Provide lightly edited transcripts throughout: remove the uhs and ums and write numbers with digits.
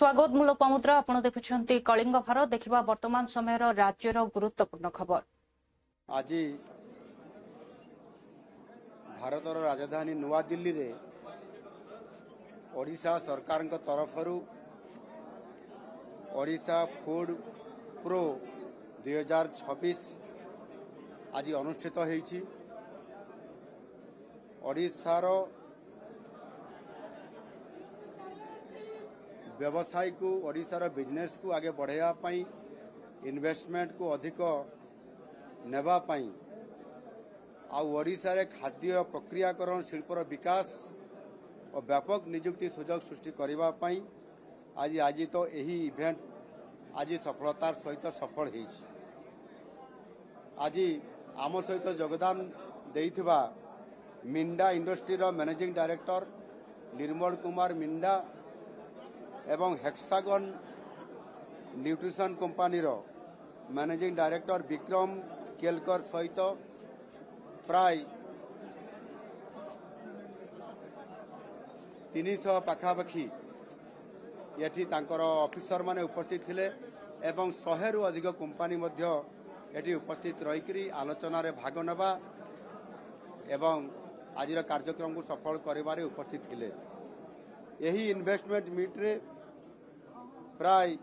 स्वागत मूल पमुद्रा आपण देखुछंती कलिंग भारत देखिबा वर्तमान समय राज्यर गुरुत्वपूर्ण खबर। आज भारतर राजधानी नुआ दिल्ली रे ओडिशा सरकार तरफ ओडिशा फूड प्रो 2026 आज अनुष्ठित होईछि। ओडिशार व्यवसाय को ओडिशार बिजनेस को आगे बढ़ाया पाई इन्वेस्टमेंट को अधिक नेबा पाई ओडिशा रे खाद्य प्रक्रियाकरण शिल्पर विकास और व्यापक नियुक्ति सुजोग सृष्टि करबा पाई आज तो यही इवेंट आज सफलतार सहित सफल होईछि। आज आम सहित योगदान देइथिबा मिंडा इंडस्ट्री रो मैनेजिंग डायरेक्टर निर्मल कुमार मिंडा एवं हेक्सागन न्यूट्रिशन कंपनी रो मैनेजिंग डायरेक्टर विक्रम केलकर सहित प्राय 300 पाखापाखि ये ऑफिसर माने उपस्थित थिले एवं 100 रु अधिक कंपनी मध्य एटी उपस्थित रही आलोचना रे भाग नेबा एवं आज कार्यक्रम को सफल करिबारे उपस्थित थिले। यही इन्वेस्टमेंट मीट रे प्राय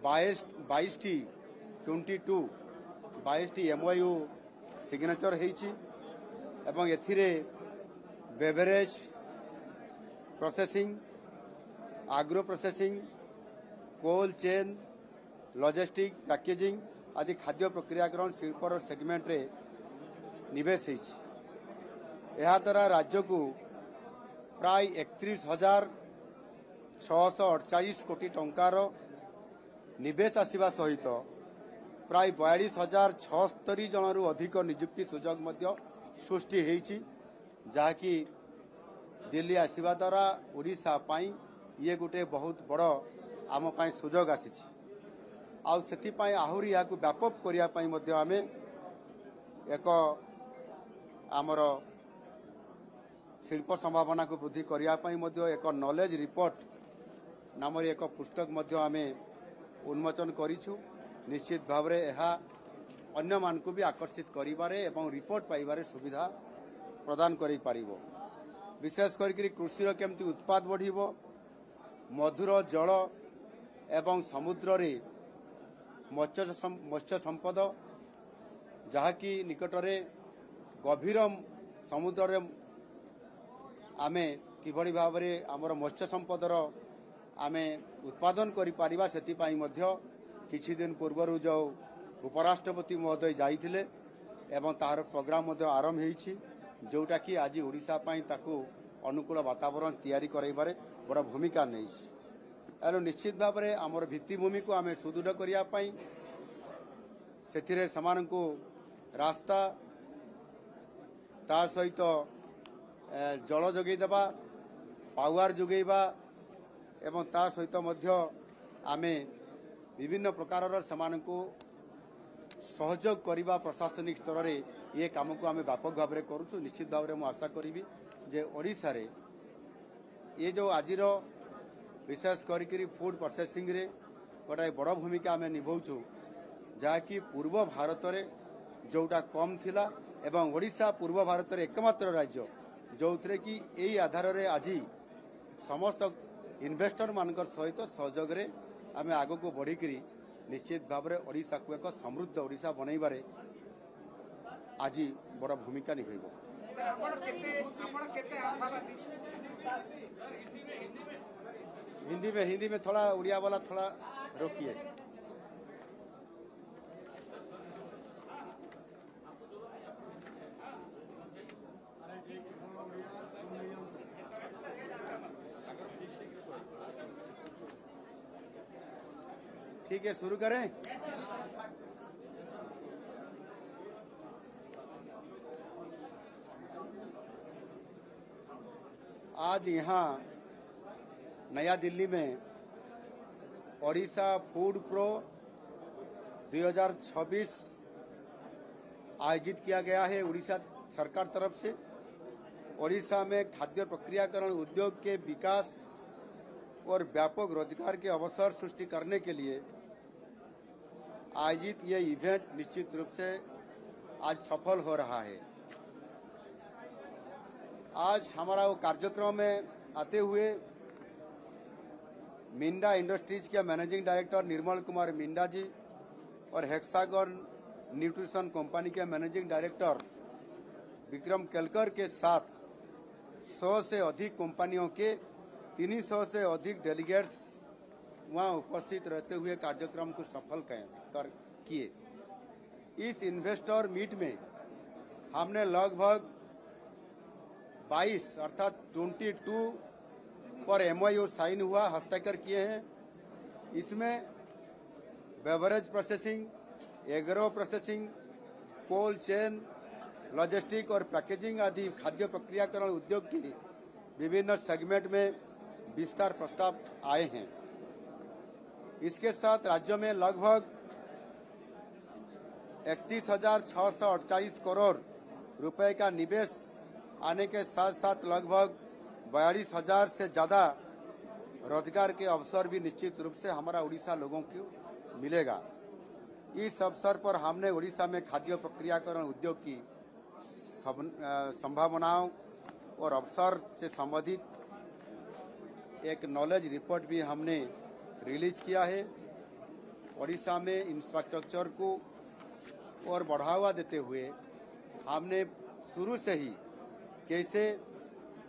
22 एमओयू सिग्नेचर होईछि एवं एथिरे बेवरेज प्रोसेसिंग आग्रो processing cold chain logistic packaging आदि खाद्य प्रक्रियाकरण शिल्पर सेगमेंट रे निवेश होईछि। एहा द्वारा राज्य को प्राय 31,648 कोटी टंकार निवेश आसिबा सहित प्राय 42,076 जन रु अधिक नियुक्ति सुजोग मध्य सृष्टि होईछि, जहाँकि दिल्ली आसिबा द्वारा ओडिशा पाई ये गोटे बहुत बड़ आम पाई सुजोग आसीछि। आउ सेति पाई आहुरी याकु व्यापक करिया पाई मध्य आमे एक आमर शिल्प संभावना को वृद्धि करिया पाई मध्य एक नॉलेज रिपोर्ट नाम एक पुस्तक मध्य आमे उन्मोचन करिछु। निश्चित भाव रे एहा अन्य मान को भी आकर्षित करिबारे एवं रिपोर्ट पाइबारे सुविधा प्रदान करि पारिबो। विशेष करी कृषि रो केमती उत्पाद बढ़िबो, मधुर जल एवं समुद्र रे मत्स्य संपद जहाँकि निकटरे गभीर समुद्र रे आमे किभଳି भाबरे हमर मत्स्य संपदर आमे उत्पादन करि पारिबा सेति पाई मध्य किछि दिन पूर्वरु जो उपराष्ट्रपति महोदय जाइथिले एवं तार प्रोग्राम मध्य आरंभ होईछि, जोटा कि आज ओडिशा पाई ताकू अनुकूल वातावरण तैयारी करैबारे बड़ भूमिका नैछि। एनो निश्चित भाव रे हमर भित्तिभूमि को आमे सुदृढ़ करिया पाई सेथिरे समान को रास्ता ता सहित जल जोगै देबा पावर जोगैबा एवं ता सहित मध्य आमे विभिन्न प्रकार समान को सहयोग करबा प्रशासनिक स्तर रे ये काम को आमे व्यापक भाव रे करूछु। निश्चित भाव रे मु आशा करिवि जे ओडिशा रे ये जो आजिर विशेष करी फूड प्रोसेसिंग रे गोटे बड़ भूमिका आमे निभाउछु, जहाँकि पूर्व भारत रे जोटा कम थिला एवं ओडिशा पूर्व भारत रे एकमात्र राज्य जो थे कि यही आधार रे आज समस्त इन्वेस्टर मानकर सहित सहयोग रे आमे आगो को बढ़िकरी निश्चित भाव रे ओडिशा को एक समृद्ध ओडिशा बनैबारे आज बड़ भूमिका निभाइबो। हिंदी में थोड़ा उड़िया वाला थोड़ा रोकिए। ठीक है, शुरू करें। आज यहाँ नया दिल्ली में ओडिशा फूड प्रो 2026 आयोजित किया गया है उड़ीसा सरकार तरफ से। ओडिशा में खाद्य प्रक्रियाकरण उद्योग के विकास और व्यापक रोजगार के अवसर सृष्टि करने के लिए आयोजित ये इवेंट निश्चित रूप से आज सफल हो रहा है। आज हमारा वो कार्यक्रम में आते हुए मिंडा इंडस्ट्रीज के मैनेजिंग डायरेक्टर निर्मल कुमार मिंडा जी और हेक्सागन न्यूट्रिशन कंपनी के मैनेजिंग डायरेक्टर विक्रम केलकर के साथ 100 से अधिक कंपनियों के 300 से अधिक डेलीगेट्स वहां उपस्थित रहते हुए कार्यक्रम को सफल किए। इस इन्वेस्टर मीट में हमने लगभग 22 अर्थात 22 पर MOU साइन हुआ, हस्ताक्षर किए हैं। इसमें beverage processing, agro processing, cold chain, logistic और पैकेजिंग आदि खाद्य प्रक्रियाकरण उद्योग की विभिन्न सेगमेंट में विस्तार प्रस्ताव आए हैं। इसके साथ राज्य में लगभग 31,648 करोड़ रुपए का निवेश आने के साथ साथ लगभग 42,000 से ज्यादा रोजगार के अवसर भी निश्चित रूप से हमारा उड़ीसा लोगों को मिलेगा। इस अवसर पर हमने उड़ीसा में खाद्य प्रक्रियाकरण उद्योग की संभावनाओं और अवसर से संबंधित एक नॉलेज रिपोर्ट भी हमने रिलीज किया है। उड़ीसा में इंफ्रास्ट्रक्चर को और बढ़ावा देते हुए हमने शुरू से ही कैसे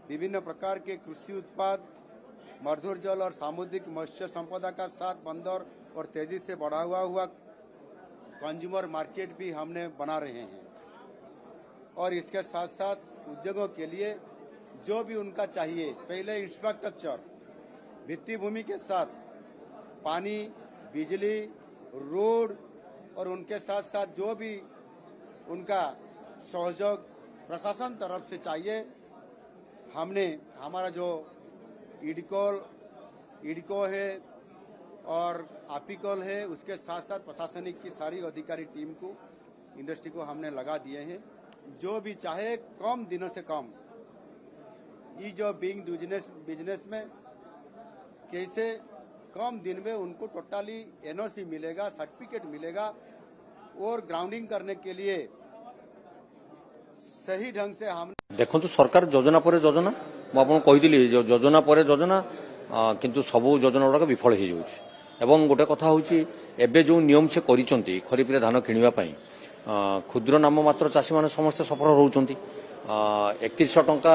विभिन्न प्रकार के कृषि उत्पाद, मधुर जल और सामुद्रिक मत्स्य संपदा का साथ बंदर और तेजी से बढ़ा हुआ कंज्यूमर मार्केट भी हमने बना रहे हैं। और इसके साथ साथ उद्योगों के लिए जो भी उनका चाहिए, पहले इंफ्रास्ट्रक्चर, भित्ति भूमि के साथ पानी, बिजली, रोड और उनके साथ साथ जो भी उनका सहयोग प्रशासन तरफ से चाहिए, हमने हमारा जो इडको है और आपिकल है, उसके साथ साथ प्रशासनिक की सारी अधिकारी टीम को, इंडस्ट्री को हमने लगा दिए हैं। जो भी चाहे कम दिनों से कम ईज ऑफ बीइंग बिजनेस में कैसे कम दिन में उनको टोटली NOC मिलेगा, सर्टिफिकेट मिलेगा और ग्राउंडिंग करने के लिए सही ढंग से हम देखो सरकार योजना पर योजना मुझे योजना पर योजना किंतु सबू योजना गुड़ाक विफल हो जाऊँ। गोटे कथा हूँ एवं जो नियम से करिसेंती खरीफ रे धान किनिबा पई क्षुद्र नाम मात्र चाषी मैंने समस्ते सफल रोचंती। 3100 टंका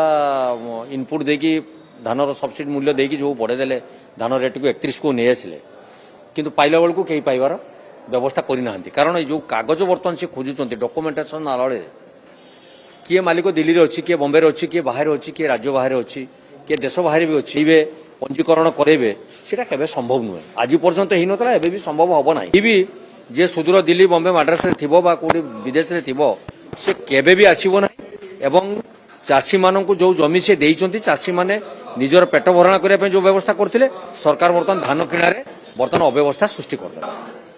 इनपुट देकी धानर सब्सिडी मूल्य देकी जो बढ़े देले धान रेट को 31 को नहीं आसिले किंतु पाइला बेलू कहीं पाइबार व्यवस्था करना। कारण जो कागज बर्तमान से खोजुंट डॉक्यूमेंटेशन आड़े किए मालिक दिल्ली अच्छी, किए बॉम्बे अच्छी, किए बाहर अच्छी, किए राज्य बाहर अच्छी, किए देश बाहर भी अच्छी पंजीकरण करेबे सेटा केबे संभव नुहे। आज पर्यंत ही नतला एबे भी संभव हबो नाही। भी जे सुदूर दिल्ली बॉम्बे मद्रास रे थिबो बा कोडी विदेश रे थिबो से केबे भी आसीबो नाही। एवं चाषी माननकु जो जमी से देइचंती चाषी माने निजर पेट भरणा करिया पे जो व्यवस्था करथिले सरकार बर्तमान धान किणारे बर्तमान अव्यवस्था सृष्टि कर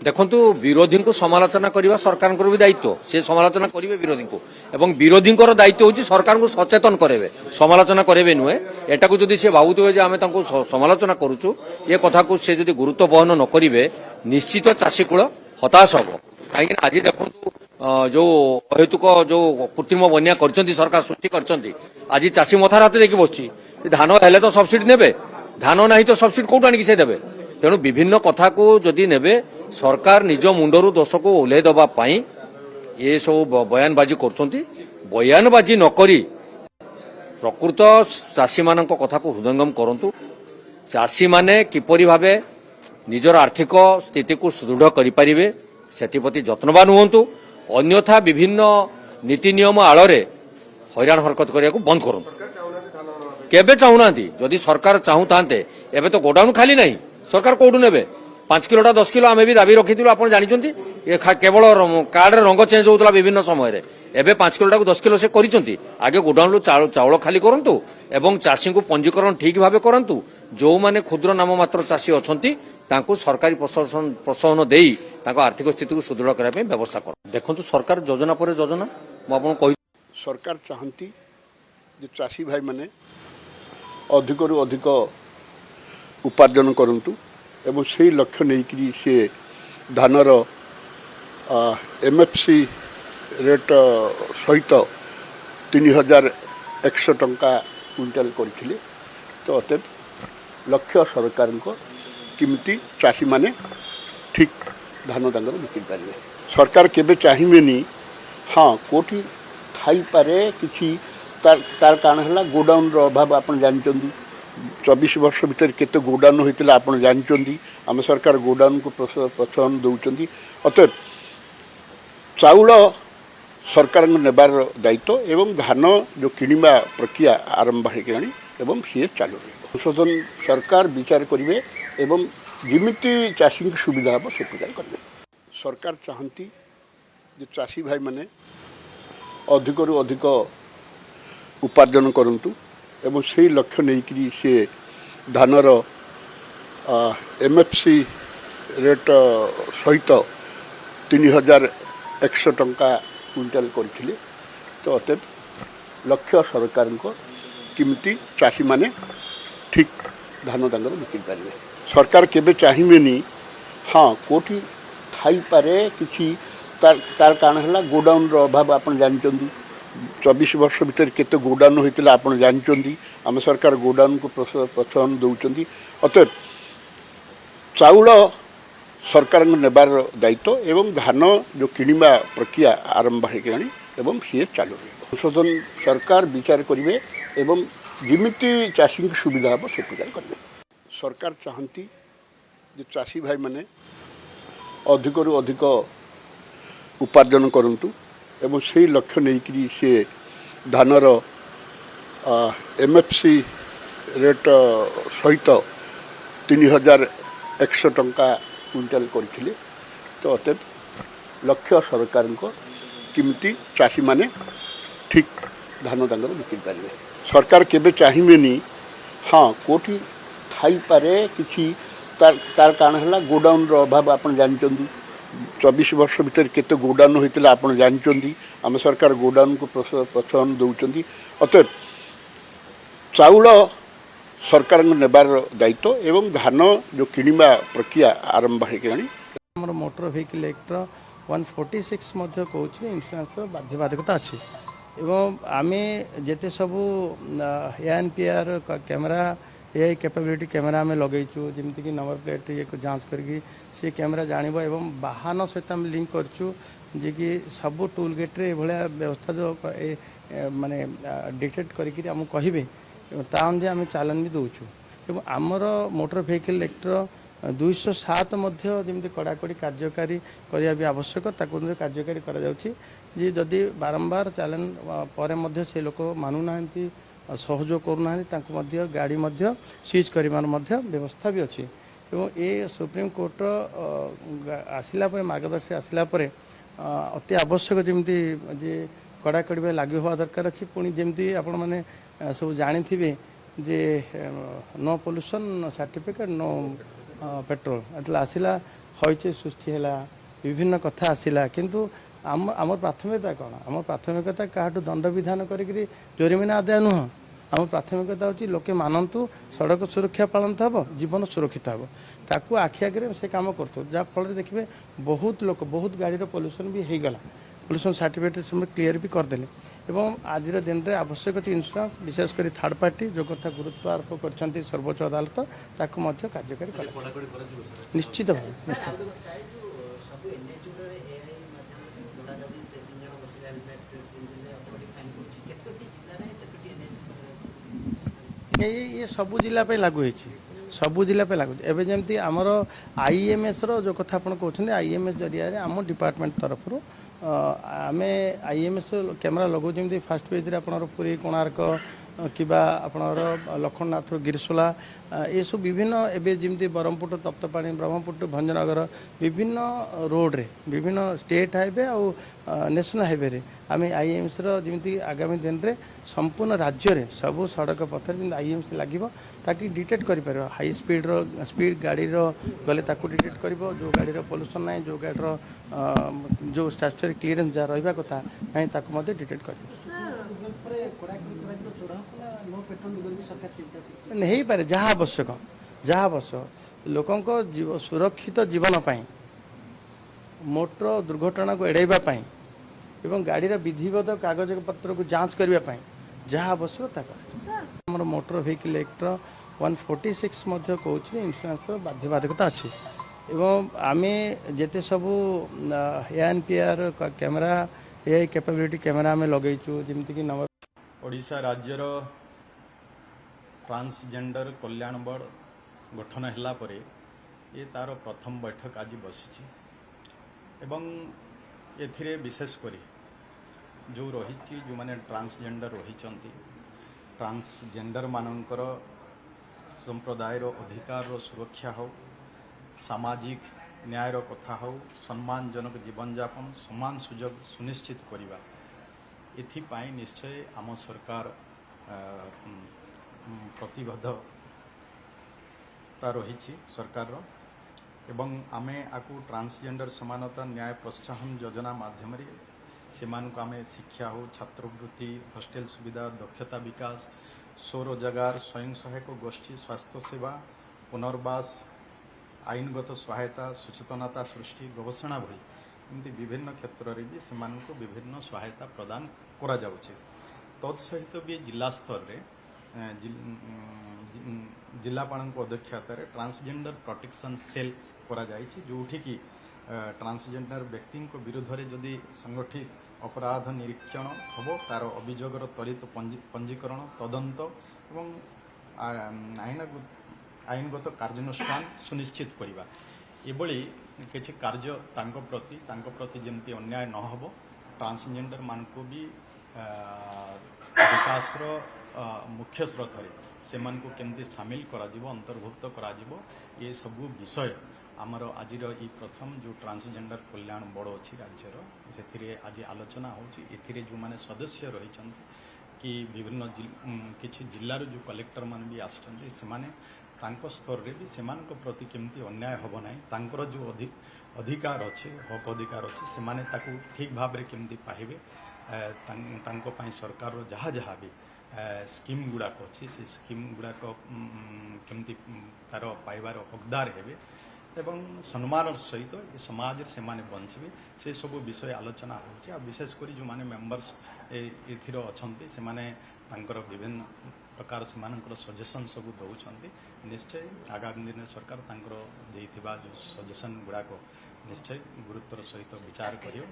देखंतु विरोधी को समालोचना करवा सरकार भी दायित्व से समालोचना करेंगे विरोधी को एवं विरोधी दायित्व होची सरकार को सचेतन करेंगे समालोचना करेंगे नुहे। एटा को जदि से भावुवे जे आमे तांको समालोचना करूचु ये कथा को से जदि गुरुत्व बहन न करेंगे निश्चित चाषी कूल हताश हम। कहीं आज देखु जो अहेतुक जो कृत्रिम बन्या कर सरकार सृष्टि कर आज चाषी मथार हाथ देखी बसुची धान हेले तो सब्सिडी नेबे, धान नहीं तो सब्सिडी कौट आनिक से देबे। तेणु विभिन्न कथा को जदि नेबे सरकार निज मुंडरू दोष को ओह्लै दवाई ये सब बयानबाजी करछंती। बयानबाजी नकरी प्रकृत चाषी मान कथा को हृदयंगम करंतु। चाषी माने किपरि भाबे निजर आर्थिक स्थिति को सुदृढ़ करिपारिबे सेतिप्रति जत्नवान हुअन्तु। अन्यथा विभिन्न नीति नियम आड़े हैरान हरकत करिया को बंद करंतु। केबे चाहूनांती जदि सरकार चाहू थांते एबे तो गोडाउन खाली नहीं, सरकार कौटू ने 5 किलोटा 10 किलो आम भी दाबी रखी आप जानते केवल कार्ड रंग चेंज होता विभिन्न समय एवं 5 किलोटा 10 किलो से करी आगे गोडाउन चाउल खाली करूँ एवं चाषी को पंजीकरण ठीक भाव करूँ। जो मैंने क्षुद्र नाम मात्र चाषी अच्छा सरकारी प्रोत्साहन दे आर्थिक स्थिति को सुदृढ़ करने व्यवस्था कर देखो सरकार योजना पर योजना मुझे सरकार चाहती चाषी भाई मैंने अधिक अधिक उपार्जन करंतु एवं से लक्ष्य नहीं सी धानर एमएफसी रेट सहित 3100 टंका क्विंटाल करथिले। तो अतएव लक्ष्य सरकार किमिति चाषी माने ठीक धान तांगर बिक्री पारे। सरकार केबे चाहिबेनी हाँ कोठी थाई पारे किछि तार कारण है गोडाउन अभाव आप जानते 24 वर्ष भितर केते गोडाउन होता आप जानते आम सरकार गोडाउन को प्रोत्साहन दौरान। अतएव चाउल सरकार नेबार दायित्व एवं धान जो किणवा प्रक्रिया आरंभ हो सी चालू रही संशोधन सरकार विचार करेंगे एवं जिमिति चाषी की सुविधा हम से प्रकार करेंगे। सरकार चाहती जे चाषी भाई माने अधिक रु अधिक उपार्जन करंतु एवं से लक्ष्य नहीं सी धानर एमएफसी रेट सहित 3100 टंका क्विंटाल करथिले। तो अतएव लक्ष्य सरकार किमिति चाषी माने ठीक धान तांगर बिक्री पारे। सरकार केबे चाहिबेनी हाँ कोठी थाई पारे किछि तार कारण है गोडाउन अभाव आप जानते 24 वर्ष भितर केते गोडाउन होता आप जानते आम सरकार गोडाउन को प्रोत्साहन दौरान। अतएव चाउल सरकार नेबार दायित्व एवं धान जो किणवा प्रक्रिया आरंभ हो सी चालू रही संशोधन सरकार विचार करेंगे एवं जिमिति चाषी की सुविधा हम से प्रकार करेंगे। सरकार चाहती जे चाषी भाई माने अधिक रु अधिक उपार्जन करंतु एवं से लक्ष्य नहीं सी धानर एमएफसी रेट सहित 3100 टंका क्विंटाल करथिले। तो अतएव लक्ष्य सरकार किमिति चाषी माने ठीक धान तांगर बिक्री पारे। सरकार केबे चाहिबेनी हाँ कोठी थाई पारे किछि तार कारण है गोडाउन अभाव आप जानते 24 वर्ष भितर केते गोडाउन होता आप जानते आम सरकार गोडाउन को प्रोत्साहन दौरान। अतएव चाउल सरकार नेबार दायित्व एवं धान जो किणवा प्रक्रिया आरंभ हो मोटर व्हीकल एक्ट 146 मध्य कहूँ इन्शुरांस बाध्यबाधकता अच्छी एवं आम जिते सबू ANPR camera AI capability camera आम लगेचु जमीक नंबर प्लेट ये जांच करके सी कैमेरा जानव एवं वाहन सहित आम लिंक करचु जे कि सबू टोल गेट्रे भाया व्यवस्था जो माने डिटेक्ट करके आम कहे ता अनुसार आम चालान भी दौचु एवं आमर मोटर व्हीकल एक्टर 207 मध्य जमी कड़ाकड़ी कार्यकारी करने भी आवश्यक ताकू कार्यकारी करा जाउछि जे जदि बारंबार चालान पर मध्य से लोक मानुना सहयोग करूना गाड़ी सीज कर व्यवस्था भी अच्छी एवं ये सुप्रीम कोर्ट आसला मार्गदर्शी आसला अति आवश्यक जमी जे कड़ाकड़ी लागू हवा दरकार अच्छी पुणी जमी आपण मैंने सब जानी जे नो पोल्यूशन सर्टिफिकेट नो पेट्रोल एतला आसला हईचे सृष्टि है विभिन्न कथा आसला किंतु आम प्राथमिकता कौन आम प्राथमिकता क्या दंड विधान करी जोरिमाना आदाय नुह आम प्राथमिकता हूँ लोके मानतु सड़क सुरक्षा पालन हम जीवन सुरक्षित हम ताकू आखि आगे से कम कर जहाँफल देखिए बहुत लोक बहुत गाड़ी पोल्यूशन भी हो गला पोल्यूशन सर्टिफिकेट क्लीयर भी करदे एवं आज दिन में आवश्यक इन्शुरांस विशेषकर थर्ड पार्टी जो कथा गुरुत्व आरोप कर सर्वोच्च अदालत ताकू कार्यकारी निश्चित भाव ये सबू जिला पे लागू है सबू जिला पे लागू एवं जमी आमर IMS जो कथा आप कहते IMS जरिया आम डिपार्टमेंट तरफ आम IMS कैमेरा लगो जमी फास्ट पेज आप पुरी कोणार्क किबा आपणर लखननाथ गिरिसोला ये सब विभिन्न एवं जमी ब्रह्मपुर तप्तपाणी ब्रह्मपुर भंजनगर विभिन्न रोड रे विभिन्न स्टेट हाईवे और नेशनल हाईवे रे आम IMS जमी आगामी दिन में संपूर्ण राज्य में सबू सड़क पथर जमी IMS लगे ताकि डिटेक्ट कर हाई स्पीड गाड़ी गले डिटेक्ट कर जो गाड़ी पोल्यूशन ना जो गाड़ी जो स्टैट्यूटरी क्लीयरेंस जहाँ रहा कथा ना डिटेक्ट कर नहीं पारे जहाँ आवश्यक ଯାହା ଆବଶ୍ୟକ ଲୋକଙ୍କ ସୁରକ୍ଷିତ ଜୀବନ ପାଇଁ ମୋଟର ଦୁର୍ଘଟଣାକୁ ଏଡ଼ାଇବା ପାଇଁ ଏବଂ ଗାଡ଼ିର ବିଧିବଦ୍ଧ କାଗଜପତ୍ରକୁ ଯାଞ୍ଚ କରିବା ପାଇଁ ଯାହା ଆବଶ୍ୟକ ତାହା କରାଯିବ। ଆମର ମୋଟର ଭେହିକିଲ୍ ଆକ୍ଟର 146 ମଧ୍ୟ କହୁଛି ଯେ ଇନ୍ସୁରାନ୍ସର ବାଧ୍ୟବାଧକତା ଅଛି ଏବଂ ଆମେ ଯେତେ ସବୁ ANPR camera AI capability camera ଆମେ ଲଗେଇଛୁ ଯେମିତିକି ओडिशा राज्यर ट्रांसजेंडर कल्याण बोर्ड गठन होला परे ये तार प्रथम बैठक आज बसी एवं एथिरे विशेष करी जो रही जो माने ट्रांसजेंडर रही ट्रांसजेंडर मानकर संप्रदायर अधिकार सुरक्षा हो सामाजिक न्यायर कथा हो सम्मानजनक जीवन यापन समान सुजोग सुनिश्चित करवा एथिपाई निश्चय आम सरकार प्रतिबद्धता रही सरकार एवं आमे आकु ट्रांसजेंडर समानता न्याय प्रोत्साहन योजना माध्यम से आमे शिक्षा हो छात्रवृत्ति हॉस्टेल सुविधा दक्षता विकास स्वरोजगार स्वयं सहायक गोष्ठी स्वास्थ्य सेवा पुनर्वास आईनगत सहायता सचेतनता सृष्टि गवेषणा भई एमती विभिन्न क्षेत्र में भी से विभिन्न सहायता प्रदान करा जाउछे। तत्सहित भी जिला स्तर रे जिलापाल अध्यक्षता ट्रांसजेंडर प्रोटेक्शन सेल करा जाइछि जोठी की ट्रांसजेंडर व्यक्ति विरुद्ध रे जदि संगठित अपराध निरीक्षण हम तार अभियोगर त्वरित पंजीकरण तदंत एवं आईनगत कार्यानुष्ठान सुनिश्चित करवा एभली किसी कार्य प्रति जमती अन्याय न हो ट्रांसजेंडर मान को भी विकास मुख्य स्रोत से केमती सामिल करा अंतर्भुक्त करा ये सबू विषय आमर आज प्रथम जो ट्रांसजेंडर कल्याण बोर्ड अच्छी राज्यर से आज आलोचना होती जो माने सदस्य रही कि विभिन्न किसी जिल्लार जो कलेक्टर मान भी आसुच्चंती सेमाने तांको स्तर रे भी सेमान को प्रति केमती अन्याय होबो नाही तांकर जो अधिकार अच्छे हक अधिकार अच्छे सेमाने ताकू ठीक भाव रे केमती पाइबे तांको पाई सरकार रो जहाँ जहाँ भी स्कीम गुड़ाक अच्छी से स्कीम गुड़ाक केमती तार पाइबार हकदार हेबे एवं सम्मान सहित ये समाज से माने बंचिबे से सब विषय आलोचना होची आ विशेषकर जो माने मेंबर्स एथिर अछंती से माने तांकर विभिन्न प्रकार से मानकर सजेशन सब दौरान निश्चय आगामी दिन सरकार तांकर देइथिबा जो सजेशन गुड़ाक निश्चय गुरुत्वर सहित विचार करियो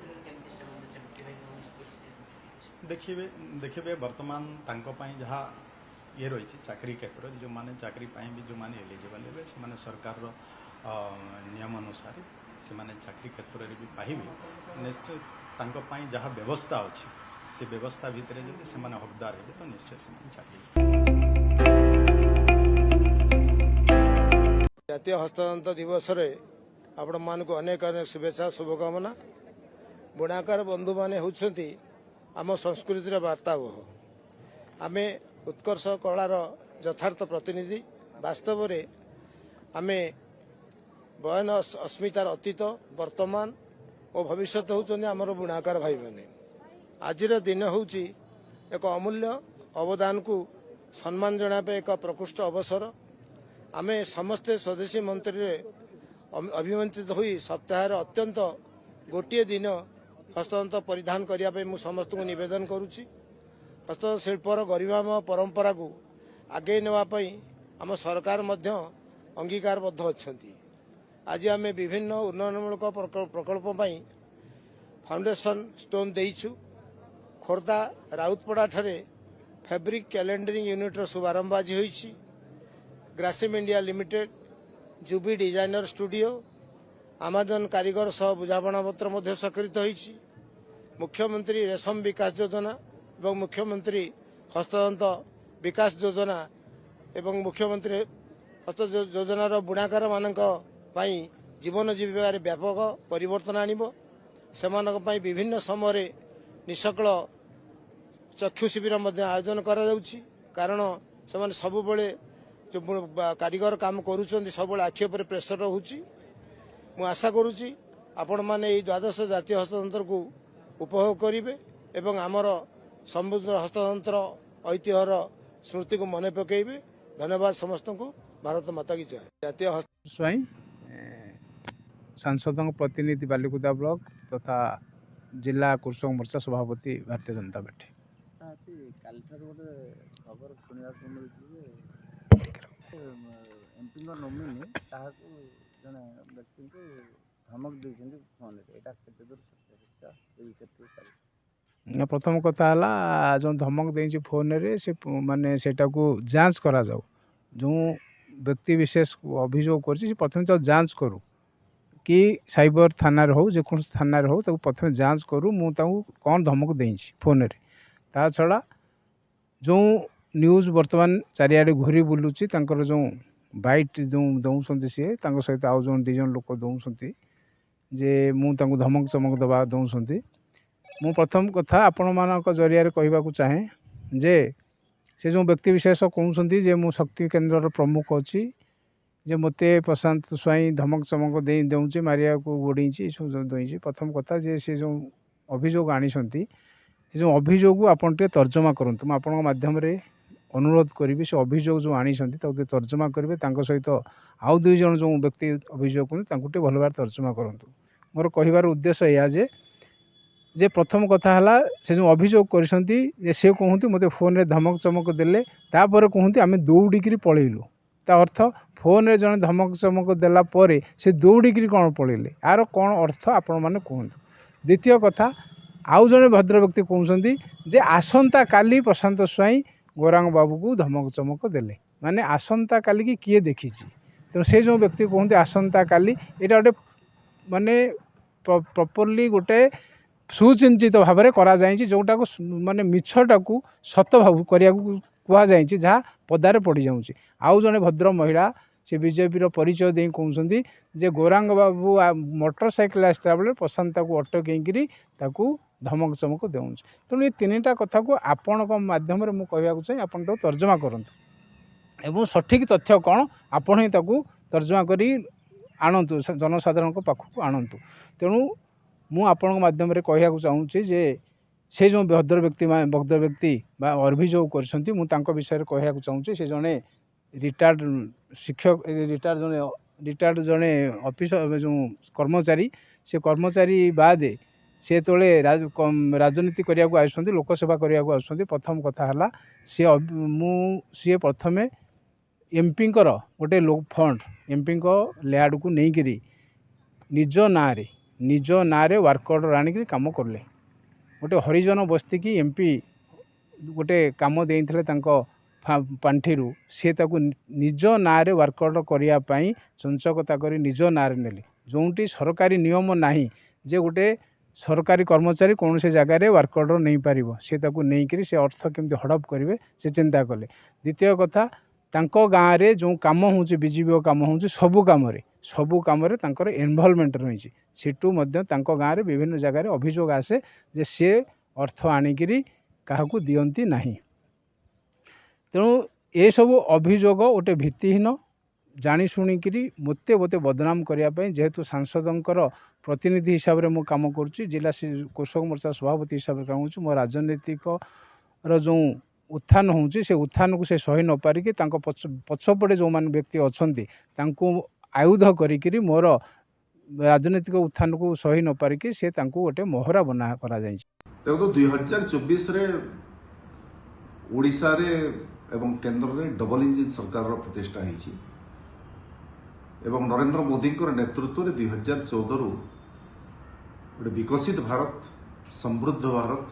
देखिए वर्तमान तांको पाई जहाँ ये रही चाकरी क्षेत्र जो माने चाकरी पाई भी जो माने एलिजिबल हे से माने सरकार नियम अनुसार से माने चाकरी क्षेत्र में भी पाइबे निश्चय तांको पाई जहाँ व्यवस्था अच्छी से व्यवस्था भितर जब से माने हकदार हे तो निश्चय से माने चाकरी जातीय हस्ततंत्र दिवस रे आपण मान को अनेक अनेक शुभेच्छा शुभकामना बुणाकार बंधु माने होउछंती आम संस्कृतिर वार्तावह आमे उत्कर्ष कलार यथार्थ प्रतिनिधि वास्तव रे आमे बयन अस्मितार अतीत वर्तमान और भविष्य होउछंती आमर बुणाकार भाई माने आजिर दिन होउची एक अमूल्य अवदान को सम्मान जणाबे एक प्रकृष्ट अवसर आमे समस्ते स्वदेशी मंत्री अभिमंत्रित हुई सप्ताह अत्यंत गोटे दिन हस्ततंत्र परिधान करने मु समस्त को निवेदन करुच्ची हस्ततंत्र शिल्पर गरिमामय परंपरा को आगे नापी आम सरकार मध्य अंगीकारबद्ध अच्छा आज आम विभिन्न उन्नयनमूलक प्रकल्प फाउंडेशन स्टोन देइछु खोर्धा राउतपड़ा ठारे फैब्रिक कैलेंडरिंग यूनिट शुभारंभ आज होइछि Grasim India limited Jubi designer studio आमाजन कारीगर सह बुझाणा पत्र स्वाक्षरित होइछि मुख्यमंत्री रेशम विकास योजना एवं मुख्यमंत्री हस्ततंत्र विकास योजना एवं मुख्यमंत्री हस्त योजनार बुणाकार मानक पाई जीवन जीविकार व्यापक परिवर्तन आनिबो सेमानक पाई विभिन्न समय निशक्ल चक्षु शिविर आयोजन करा जाउछि कारण से सब बेले जो कारीगर काम करुँच सब आखि पर प्रेसर रोची मु आशा करुच्ची आपण मैंने द्वादश जातीय हस्ततंत्र को उपभोग करेंगे एवं आमर समृद्ध हस्ततंत्र ऐतिह्यर स्मृति को मन पकईबे धन्यवाद समस्त को ଭାରତ ମାତା କି ଜୟ। ଜାତୀୟ ସ୍ୱାଇଁ ସାଂସଦଙ୍କ ପ୍ରତିନିଧି ବାଲିକୁଦା ବ୍ଲକ ତଥା ଜିଲ୍ଲା କୃଷକ ମୋର୍ଚ୍ଚା ସଭାପତି ଭାରତୀୟ ଜନତା ପାର୍ଟି। କାଲିଠାରୁ ଗୋଟେ ଖବର ଶୁଣିବାକୁ ମିଳୁଛି ଯେ ଏମ୍ପିଙ୍କ ନୋମିନି ତାହାକୁ ଜଣେ ବ୍ୟକ୍ତିଙ୍କୁ ଧମକ ଦେଇଛନ୍ତି ଫୋନରେ, ଏଇଟା କେତେ ଦୂର ସତ୍ୟ ଏ ବିଷୟରେ? ପ୍ରଥମ କଥା ହେଲା ଯେଉଁ ଧମକ ଦେଇଛି ଫୋନରେ ସେ ମାନେ ସେଇଟାକୁ ଯାଞ୍ଚ କରାଯାଉ। ଯେଉଁ ବ୍ୟକ୍ତି ବିଶେଷ ଅଭିଯୋଗ କରିଛି ସେ ପ୍ରଥମେ ତାକୁ ଯାଞ୍ଚ କରୁ, କି ସାଇବର ଥାନାରେ ହେଉ ଯେକୌଣସି ଥାନାରେ ହେଉ ତାକୁ ପ୍ରଥମେ ଯାଞ୍ଚ କରୁ ମୁଁ ତାଙ୍କୁ କ'ଣ ଧମକ ଦେଇଛି ଫୋନରେ। ତା ଛଡ଼ା ଯେଉଁ ନ୍ୟୁଜ୍ ବର୍ତ୍ତମାନ ଚାରିଆଡ଼େ ଘୁରି ବୁଲୁଛି ତାଙ୍କର ଯେଉଁ ବାଇଟ୍ ଯେଉଁ ଦେଉଛନ୍ତି ସିଏ ତାଙ୍କ ସହିତ ଆଉ ଯେଉଁ 2 ଜଣ ଲୋକ ଦେଉଛନ୍ତି ଯେ ମୁଁ ତାଙ୍କୁ ଧମକ ଚମକ ଦେବା ଦେଉଛନ୍ତି। ମୁଁ ପ୍ରଥମ କଥା ଆପଣମାନଙ୍କ ଜରିଆରେ କହିବାକୁ ଚାହେଁ ଯେ ସେ ଯେଉଁ ବ୍ୟକ୍ତିବିଶେଷ କହୁଛନ୍ତି ଯେ ମୁଁ ଶକ୍ତି କେନ୍ଦ୍ରର ପ୍ରମୁଖ ଅଛି, ଯେ ମୋତେ ପ୍ରଶାନ୍ତ ସ୍ୱାଇଁ ଧମକ ଚମକ ଦେଉଛି ମାରିବାକୁ ଗୋଡ଼େଇଛି ଏସବୁ ଦେଇଛି। ପ୍ରଥମ କଥା ଯେ ସେ ଯେଉଁ ଅଭିଯୋଗ ଆଣିଛନ୍ତି ସେ ଯେଉଁ ଅଭିଯୋଗକୁ ଆପଣ ଟିକେ ତର୍ଜମା କରନ୍ତୁ। ମୁଁ ଆପଣଙ୍କ ମାଧ୍ୟମରେ ଅନୁରୋଧ କରିବି ସେ ଅଭିଯୋଗ ଯେଉଁ ଆଣିଛନ୍ତି ତାକୁ ଟିକେ ତର୍ଜମା କରିବେ। ତାଙ୍କ ସହିତ ଆଉ 2 ଜଣ ଯେଉଁ ବ୍ୟକ୍ତି ଅଭିଯୋଗ କରନ୍ତି ତାଙ୍କୁ ଟିକେ ଭଲ ଭାବରେ ତର୍ଜମା କରନ୍ତୁ। ମୋର କହିବାର ଉଦ୍ଦେଶ୍ୟ ଏଇଆ ଯେ ପ୍ରଥମ କଥା ହେଲା ସେ ଯେଉଁ ଅଭିଯୋଗ କରିଛନ୍ତି ଯେ ସେ କୁହନ୍ତି ମୋତେ ଫୋନରେ ଧମକ ଚମକ ଦେଲେ, ତାପରେ କୁହନ୍ତି ଆମେ ଦୌଡ଼ିକିରି ପଳେଇଲୁ। ତା ଅର୍ଥ ଫୋନରେ ଜଣେ ଧମକ ଚମକ ଦେଲା ପରେ ସେ ଦୌଡ଼ିକିରି କ'ଣ ପଳେଇଲେ, ଆର କ'ଣ ଅର୍ଥ ଆପଣମାନେ କୁହନ୍ତୁ। ଦ୍ୱିତୀୟ କଥା ଆଉ ଜଣେ ଭଦ୍ର ବ୍ୟକ୍ତି କହୁଛନ୍ତି ଯେ ଆସନ୍ତାକାଲି ପ୍ରଶାନ୍ତ ସ୍ୱାଇଁ ଗୌରାଙ୍ଗ ବାବୁକୁ ଧମକ ଚମକ ଦେଲେ, ମାନେ ଆସନ୍ତାକାଲିକି କିଏ ଦେଖିଛି। ତେଣୁ ସେ ଯେଉଁ ବ୍ୟକ୍ତି କୁହନ୍ତି ଆସନ୍ତାକାଲି, ଏଇଟା ଗୋଟେ ମାନେ ପ୍ରପରଲି ଗୋଟେ ସୁଚିନ୍ତିତ ଭାବରେ କରାଯାଇଛି, ଯେଉଁଟାକୁ ମାନେ ମିଛଟାକୁ ସତ କରିବାକୁ କୁହାଯାଇଛି, ଯାହା ପଦାରେ ପଡ଼ିଯାଉଛି। ଆଉ ଜଣେ ଭଦ୍ର ମହିଳା ସେ ବିଜେପିର ପରିଚୟ ଦେଇ କହୁଛନ୍ତି ଯେ ଗୌରାଙ୍ଗ ବାବୁ ମୋଟର ସାଇକେଲ ଆସିଥିଲା ବେଳେ ପ୍ରଶାନ୍ତ ତାକୁ ଅଟକେଇକିରି ତାକୁ ଧମକ ଚମକ ଦେଉଛି। ତେଣୁ ଏ 3ଟା କଥାକୁ ଆପଣଙ୍କ ମାଧ୍ୟମରେ ମୁଁ କହିବାକୁ ଚାହେଁ ଆପଣ ତାକୁ ତର୍ଜମା କରନ୍ତୁ ଏବଂ ସଠିକ୍ ତଥ୍ୟ କ'ଣ ଆପଣ ହିଁ ତାକୁ ତର୍ଜମା କରି ଆଣନ୍ତୁ, ଜନସାଧାରଣଙ୍କ ପାଖକୁ ଆଣନ୍ତୁ। ତେଣୁ ମୁଁ ଆପଣଙ୍କ ମାଧ୍ୟମରେ କହିବାକୁ ଚାହୁଁଛି ଯେ ସେ ଯେଉଁ ଭଦ୍ର ବ୍ୟକ୍ତି ବା ଅଭିଯୋଗ କରିଛନ୍ତି ମୁଁ ତାଙ୍କ ବିଷୟରେ କହିବାକୁ ଚାହୁଁଛି। ସେ ଜଣେ ରିଟାୟାର୍ଡ ଶିକ୍ଷକ, ରିଟାୟାର୍ଡ ଜଣେ ଅଫିସର ଯେଉଁ କର୍ମଚାରୀ, ସେ କର୍ମଚାରୀ ବାଦେ ସେ ଯେତେବେଳେ ରାଜନୀତି କରିବାକୁ ଆସୁଛନ୍ତି, ଲୋକସେବା କରିବାକୁ ଆସୁଛନ୍ତି, ପ୍ରଥମ କଥା ହେଲା ସିଏ ପ୍ରଥମେ ଏମ୍ପିଙ୍କର ଗୋଟେ ଫଣ୍ଡ ଏମ୍ପିଙ୍କ ଲ୍ୟାଣ୍ଡକୁ ନେଇକିରି ନିଜ ନାଁରେ ୱାର୍କ ଅର୍ଡର ଆଣିକିରି କାମ କଲେ। ଗୋଟେ ହରିଜନ ବସ୍ତିକି ଏମ୍ପି ଗୋଟେ କାମ ଦେଇଥିଲେ ତାଙ୍କ ପାଣ୍ଠିରୁ, ସେ ତାକୁ ନିଜ ନାଁରେ ୱାର୍କ ଅର୍ଡର କରିବା ପାଇଁ ଚଞ୍ଚକତା କରି ନିଜ ନାଁରେ ନେଲେ। ଯେଉଁଠି ସରକାରୀ ନିୟମ ନାହିଁ ଯେ ଗୋଟେ ସରକାରୀ କର୍ମଚାରୀ କୌଣସି ଜାଗାରେ ୱାର୍କ ଅର୍ଡର ନେଇପାରିବ, ସେ ତାକୁ ନେଇକରି ସେ ଅର୍ଥ କେମିତି ହଡ଼ପ କରିବେ ସେ ଚିନ୍ତା କଲେ। ଦ୍ୱିତୀୟ କଥା ତାଙ୍କ ଗାଁରେ ଯେଉଁ କାମ ହେଉଛି ବିଜେପିର କାମ ହେଉଛି ସବୁ କାମରେ ତାଙ୍କର ଇନଭଲଭମେଣ୍ଟ ରହିଛି। ସେଠୁ ମଧ୍ୟ ତାଙ୍କ ଗାଁରେ ବିଭିନ୍ନ ଜାଗାରେ ଅଭିଯୋଗ ଆସେ ଯେ ସେ ଅର୍ଥ ଆଣିକିରି କାହାକୁ ଦିଅନ୍ତି ନାହିଁ। ତେଣୁ ଏସବୁ ଅଭିଯୋଗ ଗୋଟେ ଭିତ୍ତିହୀନ, ଜାଣି ଶୁଣିକିରି ମୋତେ ବଦନାମ କରିବା ପାଇଁ, ଯେହେତୁ ସାଂସଦଙ୍କର ପ୍ରତିନିଧି ହିସାବରେ ମୁଁ କାମ କରୁଛି, ଜିଲ୍ଲା କୃଷକ ମୋର୍ଚ୍ଚା ସଭାପତି ହିସାବରେ କାମ କରୁଛି, ମୋ ରାଜନୈତିକର ଯେଉଁ ଉତ୍ଥାନ ହେଉଛି ସେ ଉତ୍ଥାନକୁ ସେ ସହି ନ ପାରିକି ତାଙ୍କ ପଛପଟେ ଯେଉଁମାନେ ବ୍ୟକ୍ତି ଅଛନ୍ତି ତାଙ୍କୁ ଆୟୁଧ କରିକିରି ମୋର ରାଜନୈତିକ ଉତ୍ଥାନକୁ ସହି ନ ପାରିକି ସେ ତାଙ୍କୁ ଗୋଟେ ମୋହରା ବନା କରାଯାଇଛି। ଦେଖନ୍ତୁ 2024ରେ ଓଡ଼ିଶାରେ ଏବଂ କେନ୍ଦ୍ରରେ ଡବଲ ଇଞ୍ଜିନ୍ ସରକାରର ପ୍ରତିଷ୍ଠା ହୋଇଛି ଏବଂ ନରେନ୍ଦ୍ର ମୋଦିଙ୍କର ନେତୃତ୍ୱରେ 2014ରୁ ଗୋଟେ ବିକଶିତ ଭାରତ, ସମୃଦ୍ଧ ଭାରତ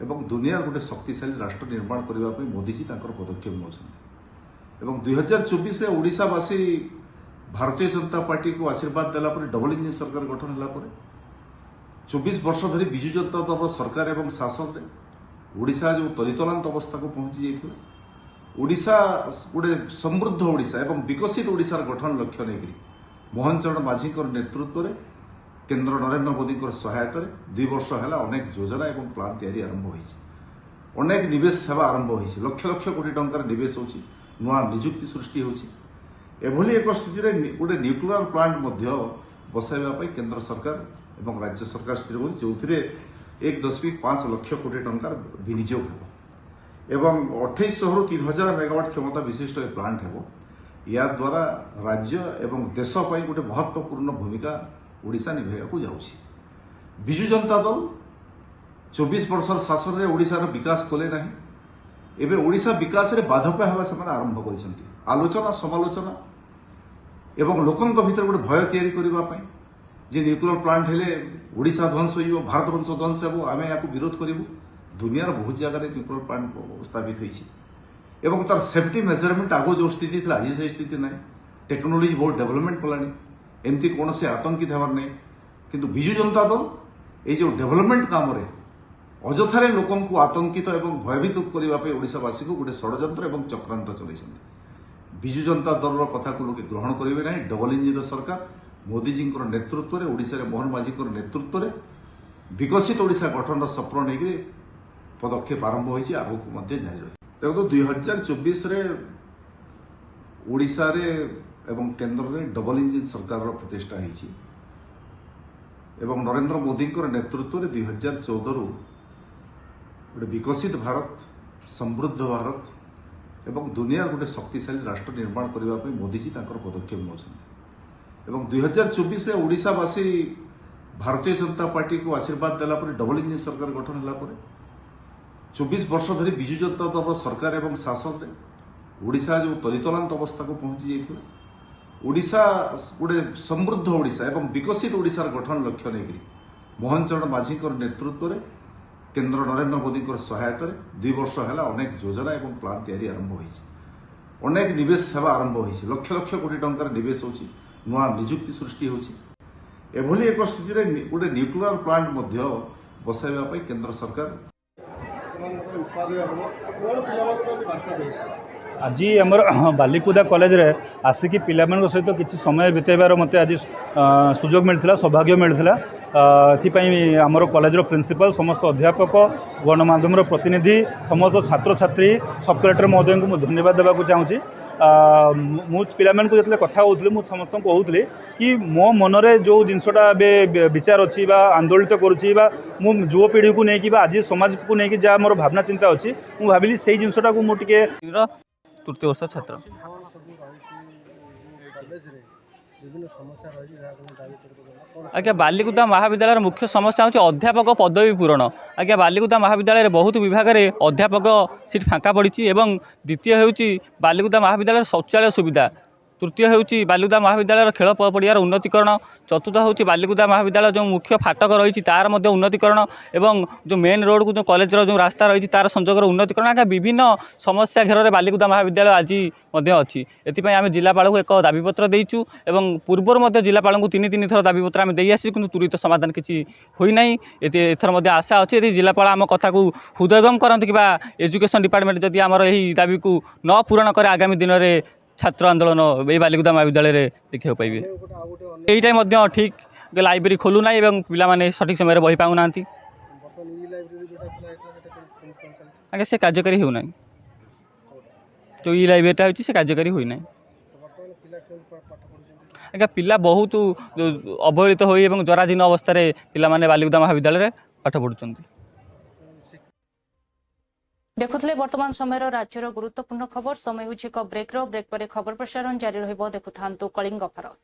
ଏବଂ ଦୁନିଆର ଗୋଟେ ଶକ୍ତିଶାଳୀ ରାଷ୍ଟ୍ର ନିର୍ମାଣ କରିବା ପାଇଁ ମୋଦିଜୀ ତାଙ୍କର ପଦକ୍ଷେପ ନେଉଛନ୍ତି ଏବଂ 2024ରେ ଓଡ଼ିଶାବାସୀ ଭାରତୀୟ ଜନତା ପାର୍ଟିକୁ ଆଶୀର୍ବାଦ ଦେଲା ପରେ ଡବଲ ଇଞ୍ଜିନ୍ ସରକାର ଗଠନ ହେଲା ପରେ 24 ବର୍ଷ ଧରି ବିଜୁ ଜନତା ଦଳର ସରକାର ଏବଂ ଶାସନରେ ଓଡ଼ିଶା ଯେଉଁ ତଳିତଳାନ୍ତ ଅବସ୍ଥାକୁ ପହଞ୍ଚି ଯାଇଥିଲା, ଓଡ଼ିଶା ଗୋଟେ ସମୃଦ୍ଧ ଓଡ଼ିଶା ଏବଂ ବିକଶିତ ଓଡ଼ିଶାର ଗଠନ ଲକ୍ଷ୍ୟ ନେଇକରି ମୋହନ ଚରଣ ମାଝୀଙ୍କର ନେତୃତ୍ୱରେ କେନ୍ଦ୍ର ନରେନ୍ଦ୍ର ମୋଦିଙ୍କର ସହାୟତାରେ 2 ବର୍ଷ ହେଲା ଅନେକ ଯୋଜନା ଏବଂ ପ୍ଲାନ୍ ତିଆରି ଆରମ୍ଭ ହୋଇଛି, ଅନେକ ନିବେଶ ସେବା ଆରମ୍ଭ ହୋଇଛି, ଲକ୍ଷ ଲକ୍ଷ କୋଟି ଟଙ୍କାର ନିବେଶ ହେଉଛି, ନୂଆ ନିଯୁକ୍ତି ସୃଷ୍ଟି ହେଉଛି। ଏଭଳି ଏକ ସ୍ଥିତିରେ ଗୋଟେ ନ୍ୟୁକ୍ଲିୟର ପ୍ଲାଣ୍ଟ ମଧ୍ୟ ବସାଇବା ପାଇଁ କେନ୍ଦ୍ର ସରକାର ଏବଂ ରାଜ୍ୟ ସରକାର ସ୍ଥିର କରୁଛି, ଯେଉଁଥିରେ 1.5 ଲକ୍ଷ କୋଟି ଟଙ୍କାର ବିନିଯୋଗ ହେବ ଏବଂ 2800ରୁ 3000 ମେଗାୱାଟ୍ କ୍ଷମତା ବିଶିଷ୍ଟ ଏ ପ୍ଲାଣ୍ଟ ହେବ या द्वारा राज्य एवं देश पर गोटे महत्वपूर्ण भूमिका ओडिशा निभाइବାକୁ ଯାଉଛି। विजु जनता दल 24 वर्षर शासन में ओडिशार विकास कले ना एवं ओडिशा विकास रे बाधक हेबा से आरंभ कर आलोचना समालोचना एवं लोकों भीतर गोटे भय तैयारी करने जे न्यूक्लियर प्लांट हेले ओडिशा ध्वंस हो भारत वर्ष ध्वंस हो आम या विरोध करूँ। दुनियार बहुत जगह न्यूक्लियर प्लांट स्थापित होती तार सेफ्टी मेजरमेंट आगो जो स्थिति थी आज से स्थिति ना टेक्नोलोजी बहुत डेवलपमेंट कलानी एमती कौन से आतंकित हमार नहीं किंतु विजु जनता दल ये जो डेवलपमेंट काम रे अजथारे लोकों को आतंकित एवं भयभीत करने ओडिशावासी को गोटे षड्यंत्र एवं चक्रांत चलते विजु जनता दल कथा को लोग ग्रहण करेंगे ना। डबल इंजिन सरकार मोदीजी नेतृत्व में ओडिशा मोहन माझी नेतृत्व में विकसित ओडिशा गठन सपन नहीं पदक्षेप आरंभ होगी आगक जारी रही। देखो 2024 ओडिशा रे एवं केंद्र में डबल इंजिन सरकार प्रतिष्ठा होती एवं नरेंद्र मोदी नेतृत्व में 2014 गोटे विकसित भारत समृद्ध भारत एवं दुनिया गोटे शक्तिशाली राष्ट्र निर्माण करने मोदीजी पदक्षेप नौकरी 2024 ओडिशावासी भारतीय जनता पार्टी को आशीर्वाद देला डबल इंजिन सरकार गठन है 24 वर्ष धरी विजु जनता दल सरकार एवं शासन में ओडिशा जो तलितलांत अवस्था को पहुंची जाइए ओडिशा गोटे समृद्ध ओडिशा एवं विकसित ओडिशार गठन लक्ष्य नहीं मोहन चरण माझी नेतृत्व में केंद्र नरेंद्र मोदी सहायता 2 वर्ष है अनेक योजना एवं प्लान तैयारी आरंभ हो अनेक निवेश सेवा आरंभ हो लक्ष लक्ष कोटी टंकार निवेश हो नुआ निजुक्ति सृष्टि होभली एक स्थिति में गोटे न्यूक्लियर प्लांट बसाइवाई केंद्र सरकार आज आमर बालिकुदा कॉलेज रे आसिकी पिलामान सहित किसी समय बितेबार मत आज सुजोग मिलता सौभाग्य मिलता एपाई आमर कॉलेज प्रिंसिपल समस्त अध्यापक गणमाध्यम प्रतिनिधि समस्त छात्र छात्री सब कलेक्टर महोदय को धन्यवाद देवाक चाहूँगी। मु पिलामान को जितने कथा होती मुझे समस्त कहूली कि मो मनरे जो जिनसटा विचार अच्छी आंदोलित करुच्ची युव पीढ़ी को लेकिन आज समाज को लेकिन जहाँ मोर भावना चिंता अच्छी मुझे भाविली से जिनसटा को मुझे तृतीय वर्ष छात्र आज्ञा बालिकुदा महाविद्यालय मुख्य समस्या होची अध्यापक पदवी पूरण। आज्ञा बालिकुदा महाविद्यालय बहुत विभाग में अध्यापक सीट फांका पड़ी एवं द्वितीय होची बालिकुदा महाविद्यालय शौचालय सुविधा तृतीय होची बालिकुदा महाविद्यालय खेल पड़ियार उन्नतीकरण चतुर्थ होची बालिकुदा महाविद्यालय जो मुख्य फाटक रही तार मध्य उन्नतीकरण एवं जो मेन रोड को जो कॉलेज जो रास्ता रही तार संजोगर उन्नतीकरण आज्ञा विभिन्न समस्या घेर में बालिकुदा महाविद्यालय आज अच्छी एपाई आम जिलापाल को एक दाबीपत्र देचु एवं पूर्वर जिलापाल को 3 थर दाबीपत्र आम दे आसी कि तुरंत समाधान किसी होना एथर आशा अच्छी यदि जिलापाल आम कथा को हृदयंगम करते कि एजुकेशन डिपार्टमेंट जदि आमर यही दाबी को न पूरण करे आगामी दिन में छात्र आंदोलन ये बालिकुदा महाविद्यालय देखा पाइबे। यहीटा ठीक लाइब्रेरी खोलुना एवं पिलामाने सठिक समय बही पाऊना आगे से कार्यकारी होना तो ई लाइब्रेरीटा होची से कार्यकारी होना आज्ञा पिला बहुत अवहेलित हो जराधीन अवस्था पिलामाने बालिकुदा महाविद्यालय पाठ पढ़ुचंती। देखुले वर्तमान समय राज्यर गुरुत्वपूर्ण खबर समय होची ब्रेक पर खबर प्रसारण जारी रहिबो। देखुथांतु कलिंग भारत।